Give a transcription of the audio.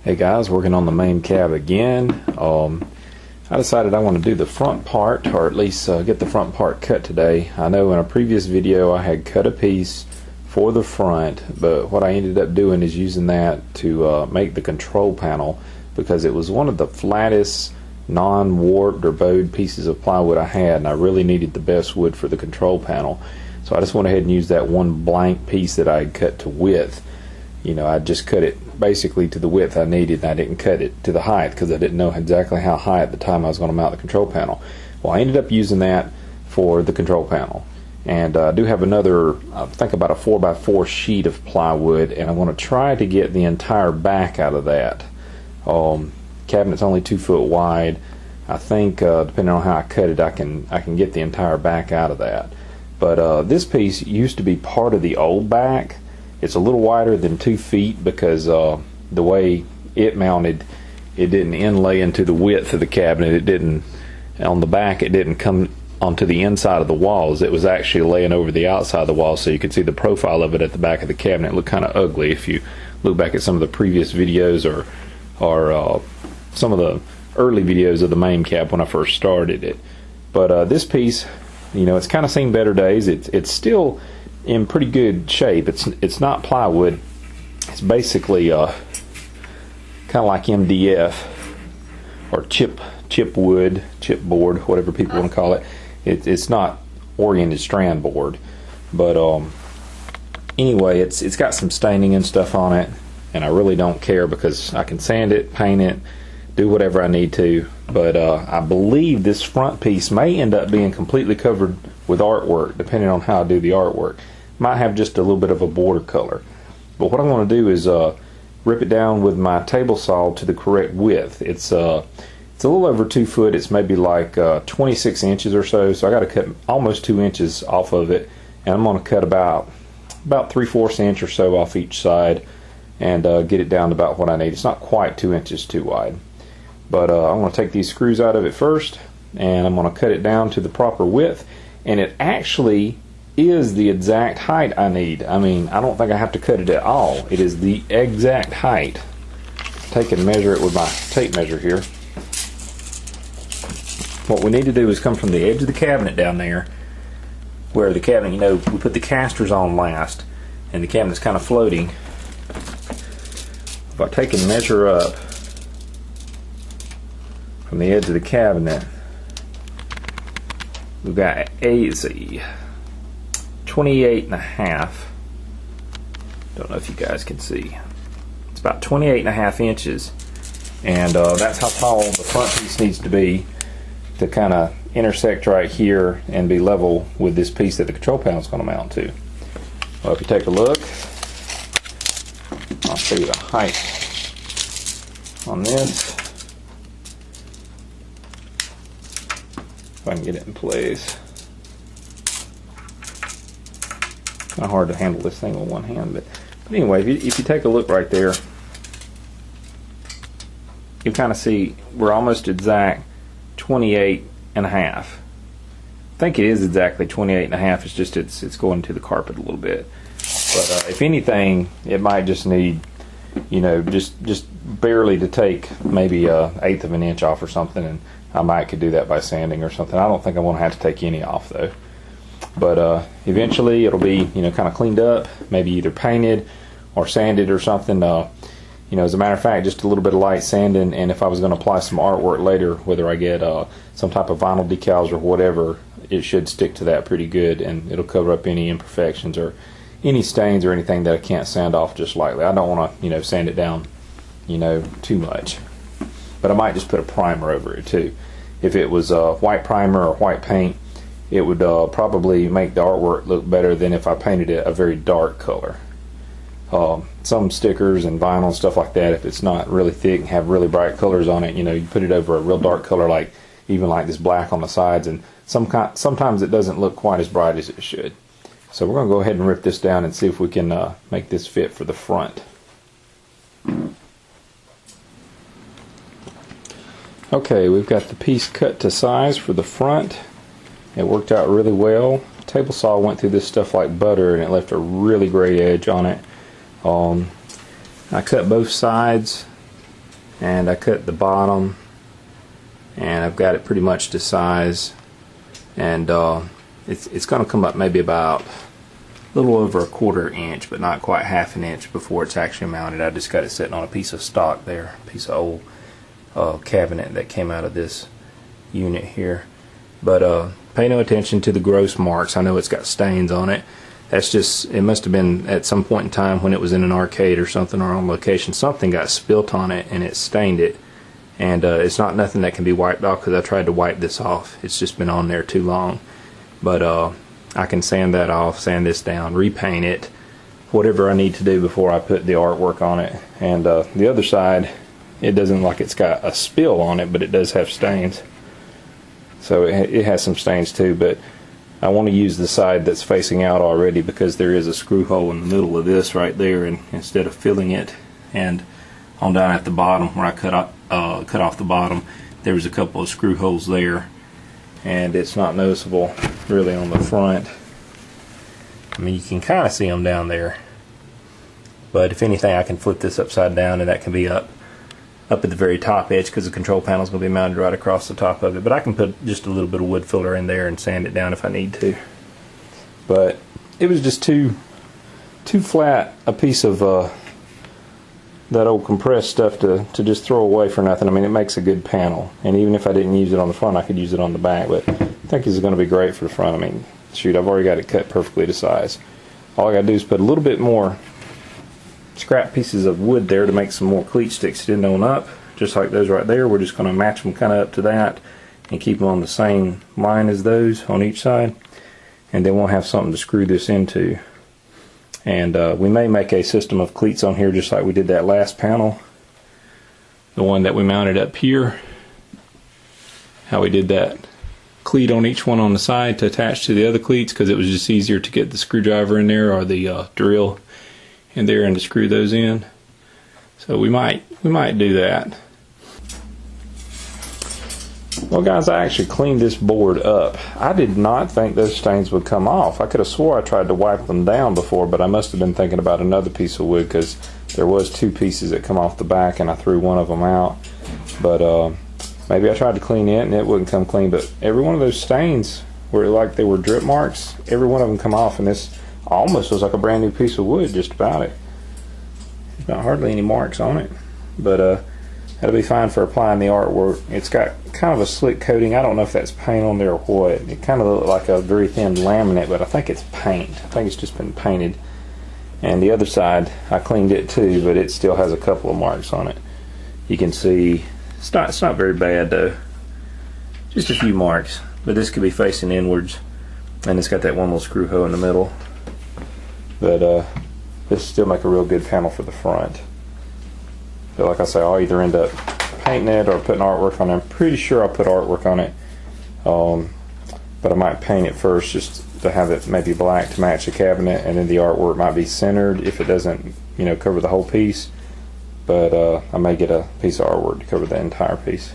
Hey guys, working on the MAME cab again. I decided I want to do the front part, or at least get the front part cut today. I know in a previous video I had cut a piece for the front, but what I ended up doing is using that to make the control panel, because it was one of the flattest non-warped or bowed pieces of plywood I had, and I really needed the best wood for the control panel. So I just went ahead and used that one blank piece that I had cut to width. You know, I just cut it basically to the width I needed, and I didn't cut it to the height because I didn't know exactly how high at the time I was going to mount the control panel. Well, I ended up using that for the control panel, and I do have another, I think about a 4x4 sheet of plywood, and I want to try to get the entire back out of that. Cabinet's only 2 foot wide. I think depending on how I cut it, I can get the entire back out of that. But this piece used to be part of the old back. It's a little wider than 2 feet because the way it mounted, it didn't inlay into the width of the cabinet. It didn't, on the back, it didn't come onto the inside of the walls. It was actually laying over the outside of the wall, so you could see the profile of it at the back of the cabinet. It looked kind of ugly if you look back at some of the previous videos or some of the early videos of the MAME cab when I first started it. But this piece, you know, it's kind of seen better days. It's still in pretty good shape. It's not plywood. It's basically kind of like MDF or chipwood, chipboard, whatever people want to call it. It's not oriented strand board, but anyway, it's got some staining and stuff on it, and I really don't care because I can sand it, paint it, do whatever I need to. But I believe this front piece may end up being completely covered with artwork, depending on how I do the artwork. Might have just a little bit of a border color. But what I'm going to do is rip it down with my table saw to the correct width. It's a little over 2 foot. It's maybe like 26 inches or so. So I got to cut almost 2 inches off of it, and I'm going to cut about 3/4 inch or so off each side, and get it down to about what I need. It's not quite 2 inches too wide. But I'm going to take these screws out of it first, and I'm going to cut it down to the proper width, and it actually is the exact height I need. I mean, I don't think I have to cut it at all. It is the exact height. Take and measure it with my tape measure here. What we need to do is come from the edge of the cabinet down there, where the cabinet, you know, we put the casters on last, and the cabinet's kind of floating. If I take and measure up from the edge of the cabinet, we've got 28.5. Don't know if you guys can see. It's about 28.5 inches, and that's how tall the front piece needs to be to kind of intersect right here and be level with this piece that the control panel is going to mount to. Well, if you take a look, I'll show you the height on this. If I can get it in place. Kind of hard to handle this thing with one hand, but anyway, if you take a look right there, you kind of see we're almost exact 28.5. I think it is exactly 28.5. It's just it's going to the carpet a little bit. But if anything, it might just need, you know, just barely to take maybe 1/8 of an inch off or something, and I might could do that by sanding or something. I don't think I want to have to take any off though. But eventually it'll be, you know, kind of cleaned up, maybe either painted or sanded or something. You know, as a matter of fact, just a little bit of light sanding, and if I was going to apply some artwork later, whether I get some type of vinyl decals or whatever, it should stick to that pretty good, and it'll cover up any imperfections or any stains or anything that I can't sand off just lightly. I don't want to, you know, sand it down, you know, too much. But I might just put a primer over it too. If it was white primer or white paint, it would probably make the artwork look better than if I painted it a very dark color. Some stickers and vinyl and stuff like that, if it's not really thick and have really bright colors on it, you know, you put it over a real dark color, like even like this black on the sides, and sometimes it doesn't look quite as bright as it should. So we're going to go ahead and rip this down and see if we can make this fit for the front. Okay, we've got the piece cut to size for the front. It worked out really well. Table saw went through this stuff like butter, and it left a really great edge on it. I cut both sides and I cut the bottom, and I've got it pretty much to size, and it's going to come up maybe about a little over a 1/4 inch, but not quite 1/2 inch before it's actually mounted. I just got it sitting on a piece of stock there, a piece of old cabinet that came out of this unit here. But pay no attention to the gross marks. I know it's got stains on it. That's just, it must have been at some point in time when it was in an arcade or something, or on location, something got spilt on it and it stained it. And it's not nothing that can be wiped off, because I tried to wipe this off. It's just been on there too long. But I can sand that off, sand this down, repaint it, whatever I need to do before I put the artwork on it. And the other side, it doesn't like it's got a spill on it, but it does have stains. So it has some stains too, but I want to use the side that's facing out already, because there is a screw hole in the middle of this right there, and instead of filling it, and on down at the bottom where I cut off the bottom, there was a couple of screw holes there, and it's not noticeable really on the front. I mean, you can kind of see them down there, but if anything, I can flip this upside down, and that can be up at the very top edge, because the control panel is going to be mounted right across the top of it. But I can put just a little bit of wood filler in there and sand it down if I need to. But it was just too flat a piece of that old compressed stuff to just throw away for nothing. I mean, it makes a good panel, and even if I didn't use it on the front, I could use it on the back. But I think this is going to be great for the front. I mean, shoot, I've already got it cut perfectly to size. All I got to do is put a little bit more scrap pieces of wood there to make some more cleats to extend on up, just like those right there. We're just going to match them kind of up to that and keep them on the same line as those on each side, and then we'll have something to screw this into. And we may make a system of cleats on here, just like we did that last panel, the one that we mounted up here, how we did that cleat on each one on the side to attach to the other cleats, because it was just easier to get the screwdriver in there, or the drill in there, and to screw those in. So we might do that. Well guys, I actually cleaned this board up. I did not think those stains would come off. I could have swore I tried to wipe them down before, but I must have been thinking about another piece of wood, because there was 2 pieces that come off the back, and I threw one of them out. But maybe I tried to clean it and it wouldn't come clean. But every one of those stains were like they were drip marks. Every one of them come off, and this almost was like a brand new piece of wood, just about it. There's not hardly any marks on it, but that'll be fine for applying the artwork. It's got kind of a slick coating. I don't know if that's paint on there or what. It kind of looked like a very thin laminate, but I think it's paint. I think it's just been painted. And the other side, I cleaned it too, but it still has a couple of marks on it. You can see it's not very bad though. Just a few marks, but this could be facing inwards, and it's got that one little screw hole in the middle. But this still make a real good panel for the front. But like I say, I'll either end up painting it or putting artwork on it. I'm pretty sure I'll put artwork on it, but I might paint it first, just to have it maybe black to match the cabinet, and then the artwork might be centered if it doesn't, cover the whole piece. But I may get a piece of artwork to cover the entire piece.